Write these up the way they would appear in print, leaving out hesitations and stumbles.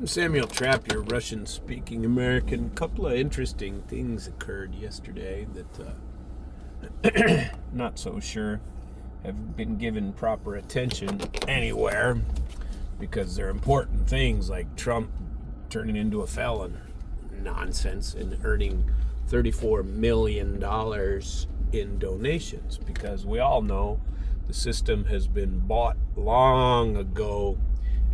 Samuel Trapp, your Russian-speaking American. A couple of interesting things occurred yesterday that not so sure have been given proper attention anywhere because they're important things like Trump turning into a felon nonsense and earning $34 million in donations, because we all know the system has been bought long ago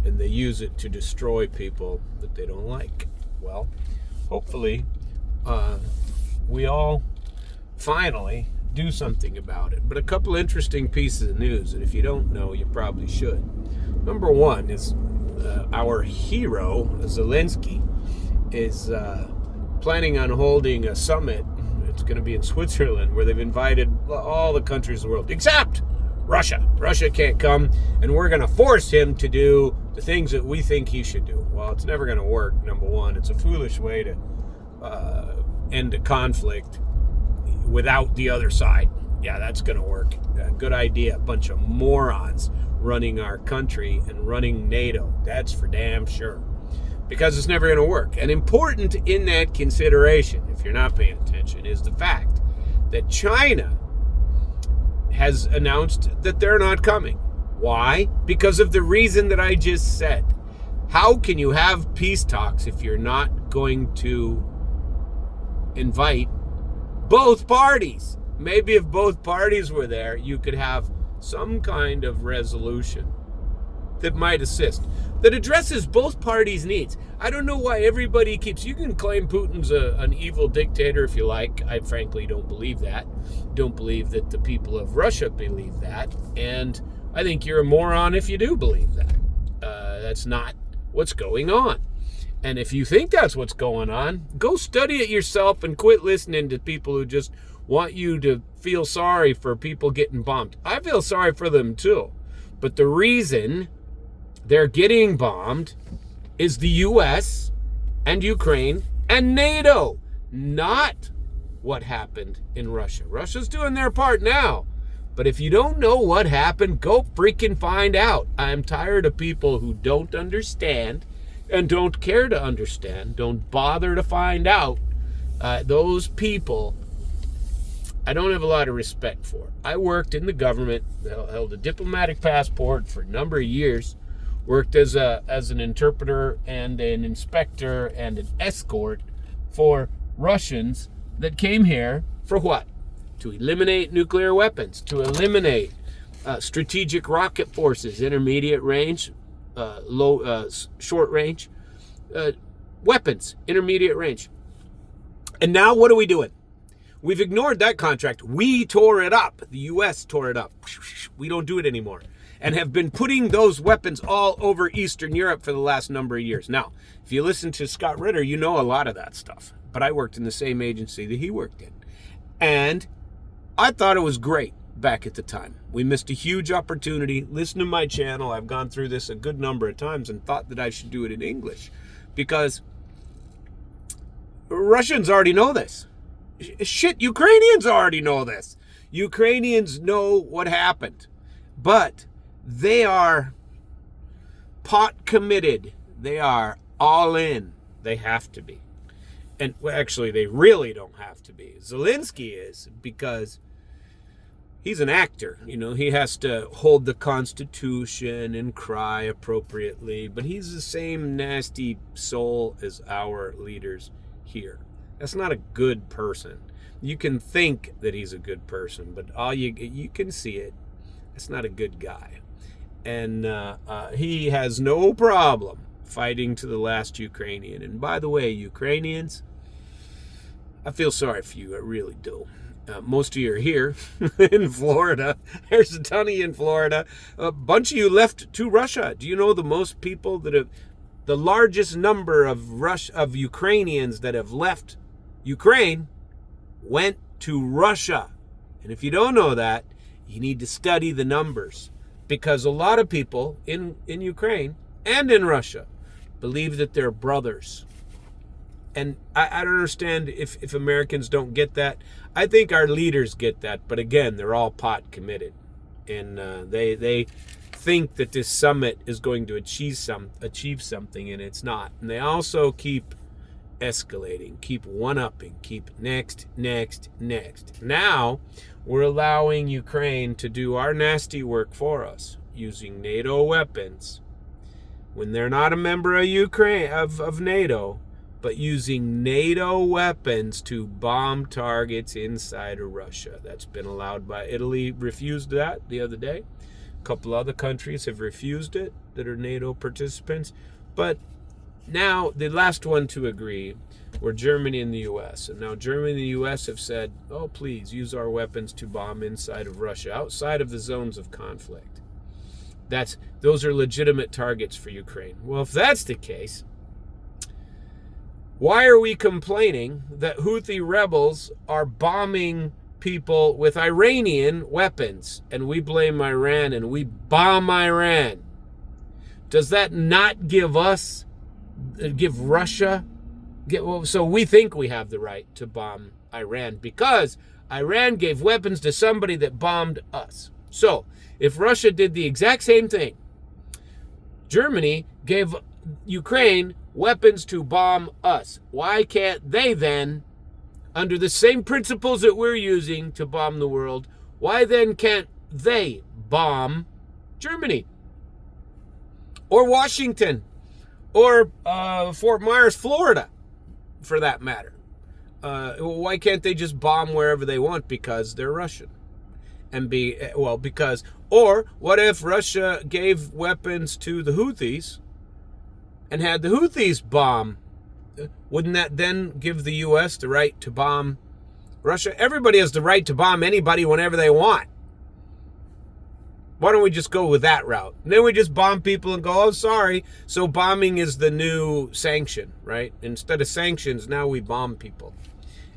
and they use it to destroy people that they don't like. Well, hopefully we all finally do something about it. But a couple interesting pieces of news that if you don't know, you probably should. Number one is our hero, Zelensky, is planning on holding a summit. It's going to be in Switzerland, where they've invited all the countries of the world, except Russia. Russia can't come, and we're going to force him to do the things that we think he should do. Well, it's never going to work, number one. It's a foolish way to end a conflict without the other side. Yeah, that's going to work. Good idea. A bunch of morons running our country and running NATO. That's for damn sure. Because it's never going to work. And important in that consideration, if you're not paying attention, is the fact that China has announced that they're not coming. Why? Because of the reason that I just said. How can you have peace talks if you're not going to invite both parties? Maybe if both parties were there, you could have some kind of resolution that might assist, that addresses both parties' needs. I don't know why everybody keeps... You can claim Putin's an evil dictator if you like. I frankly don't believe that. Don't believe that the people of Russia believe that. And I think you're a moron if you do believe that. That's not what's going on. And if you think that's what's going on, go study it yourself and quit listening to people who just want you to feel sorry for people getting bombed. I feel sorry for them too. But the reason they're getting bombed is the U.S. and Ukraine and NATO, not what happened in Russia. Russia's doing their part now. But if you don't know what happened, go freaking find out. I'm tired of people who don't understand and don't care to understand, don't bother to find out. Those people, I don't have a lot of respect for. I worked in the government, held a diplomatic passport for a number of years, worked as an interpreter and an inspector and an escort for Russians that came here for what? To eliminate nuclear weapons, to eliminate strategic rocket forces, intermediate range, short range, weapons, intermediate range. And now what are we doing? We've ignored that contract. We tore it up. The U.S. tore it up. We don't do it anymore. And have been putting those weapons all over Eastern Europe for the last number of years. Now, if you listen to Scott Ritter, you know a lot of that stuff. But I worked in the same agency that he worked in. And I thought it was great back at the time. We missed a huge opportunity. Listen to my channel. I've gone through this a good number of times and thought that I should do it in English. Because Russians already know this. Shit, Ukrainians already know this. Ukrainians know what happened. But they are pot committed. They are all in. They have to be. And well, actually, they really don't have to be. Zelensky is, because he's an actor. You know, he has to hold the Constitution and cry appropriately. But he's the same nasty soul as our leaders here. That's not a good person. You can think that he's a good person, but all you can see it. It's not a good guy. And he has no problem fighting to the last Ukrainian. And by the way, Ukrainians, I feel sorry for you. I really do. Most of you are here in Florida. There's a ton of you in Florida. A bunch of you left to Russia. Do you know the most people that have, the largest number of Ukrainians that have left Ukraine went to Russia? And if you don't know that, you need to study the numbers, because a lot of people in Ukraine and in Russia believe that they're brothers. And I don't understand if Americans don't get that. I think our leaders get that, but again, they're all pot committed. And they think that this summit is going to achieve something, and it's not. And they also keep escalating, keep one-upping, keep next. Now, we're allowing Ukraine to do our nasty work for us using NATO weapons when they're not a member of Ukraine of NATO, but using NATO weapons to bomb targets inside of Russia. That's been allowed by Italy. Refused that the other day. A couple other countries have refused it that are NATO participants. But now the last one to agree were Germany and the U.S. And now Germany and the U.S. have said, oh, please use our weapons to bomb inside of Russia, outside of the zones of conflict. Those are legitimate targets for Ukraine. Well, if that's the case, why are we complaining that Houthi rebels are bombing people with Iranian weapons, and we blame Iran and we bomb Iran? Does that not give Russia? So we think we have the right to bomb Iran because Iran gave weapons to somebody that bombed us. So if Russia did the exact same thing, Germany gave Ukraine weapons to bomb us, why can't they then, under the same principles that we're using to bomb the world, why then can't they bomb Germany or Washington or Fort Myers, Florida, for that matter? Why can't they just bomb wherever they want because they're Russian? Or what if Russia gave weapons to the Houthis and had the Houthis bomb? Wouldn't that then give the U.S. the right to bomb Russia? Everybody has the right to bomb anybody whenever they want. Why don't we just go with that route? And then we just bomb people and go, oh, sorry. So bombing is the new sanction, right? Instead of sanctions, now we bomb people.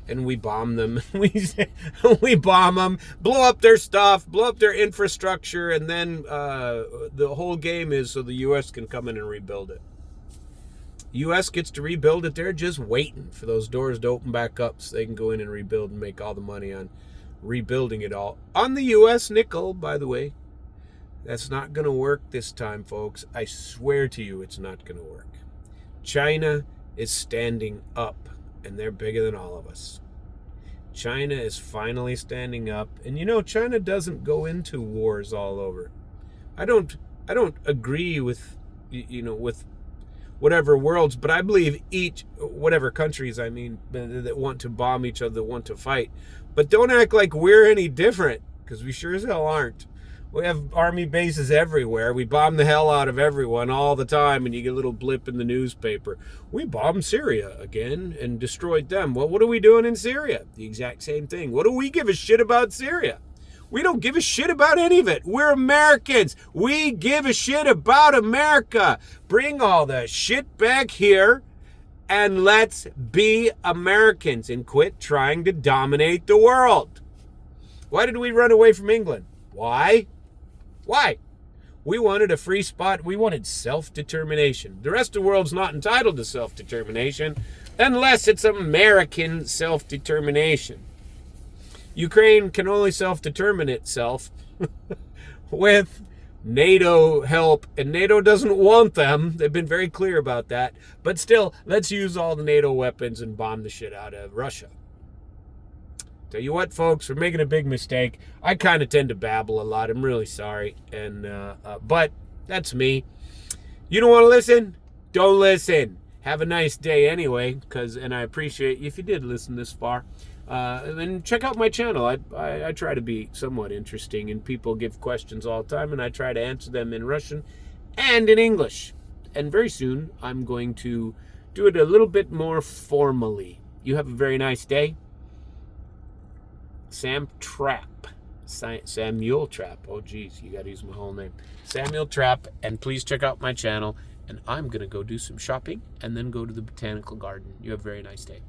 And we bomb them. We bomb them, blow up their stuff, blow up their infrastructure, and then the whole game is so the U.S. can come in and rebuild it. U.S. gets to rebuild it. They're just waiting for those doors to open back up so they can go in and rebuild and make all the money on rebuilding it all. On the U.S. nickel, by the way. That's not going to work this time, folks. I swear to you it's not going to work. China is standing up, and they're bigger than all of us. China is finally standing up. And China doesn't go into wars all over. I don't agree with with whatever worlds, but I believe whatever countries that want to bomb each other, that want to fight. But don't act like we're any different, because we sure as hell aren't. We have army bases everywhere. We bomb the hell out of everyone all the time, and you get a little blip in the newspaper. We bombed Syria again and destroyed them. Well, what are we doing in Syria? The exact same thing. What do we give a shit about Syria? We don't give a shit about any of it. We're Americans. We give a shit about America. Bring all the shit back here, and let's be Americans and quit trying to dominate the world. Why did we run away from England? Why? We wanted a free spot. We wanted self-determination. The rest of the world's not entitled to self-determination unless it's American self-determination. Ukraine can only self-determine itself with NATO help, and NATO doesn't want them. They've been very clear about that. But still, let's use all the NATO weapons and bomb the shit out of Russia. Tell you what, folks, we're making a big mistake. I kind of tend to babble a lot. I'm really sorry. But that's me. You don't want to listen? Don't listen. Have a nice day anyway, and I appreciate you if you did listen this far. And check out my channel. I try to be somewhat interesting, and people give questions all the time, and I try to answer them in Russian and in English. And very soon, I'm going to do it a little bit more formally. You have a very nice day. Samuel Trapp. Oh, geez, you got to use my whole name. Samuel Trapp, and please check out my channel. And I'm going to go do some shopping and then go to the botanical garden. You have a very nice day.